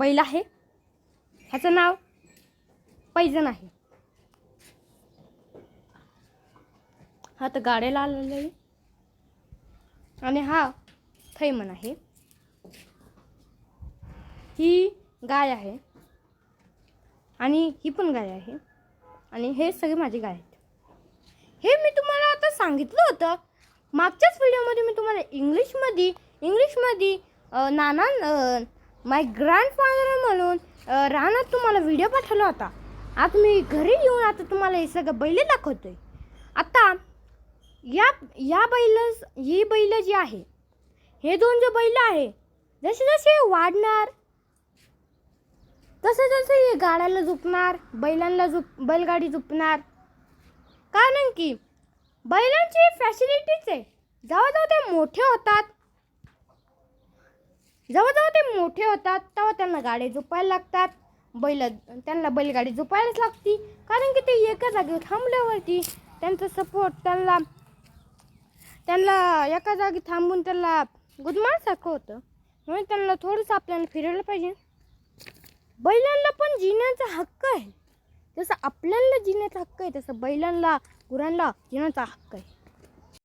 बैल आहे, ह्याचं नाव पैजण आहे. हा तर गाड्याला आलेला आहे आणि हा थैमान आहे. ही गाय आहे आणि ही पण गाय आहे आणि हे सगळे माझी गाय आहेत. हे मी तुम्हाला आता सांगितलं होतं मागच्याच व्हिडिओमध्ये. मी तुम्हाला इंग्लिशमध्ये नाना माय ग्रँडफादर म्हणून रानात तुम्हाला व्हिडिओ पाठवला होता. आता मी घरी येऊन आता तुम्हाला हे सगळं बैल दाखवतोय. आता ही बैल जी आहे, हे दोन जे बैल आहे, जसे जसे वाढणार तसे तसे हे गाड्याला झुपणार, बैलगाडी झुपणार. कारण की बैलांची फॅसिलिटीज आहे. जेव्हा ते मोठे होतात तेव्हा त्यांना गाडी झुपायला लागतात. त्यांना बैलगाडी झुपायलाच लागती. कारण की ते एका जागेवर थांबल्यावरती त्यांचा सपोर्ट त्यांना एका जागी थांबून त्याला गुदमारसारखं होतं. म्हणून त्यांना थोडंसं आपल्याला फिरायला पाहिजे. बैलांना पण जिण्याचा हक्क आहे. जसं आपल्याला जिण्याचा हक्क आहे, तसं बैलांना, गुरांना जिण्याचा हक्क आहे.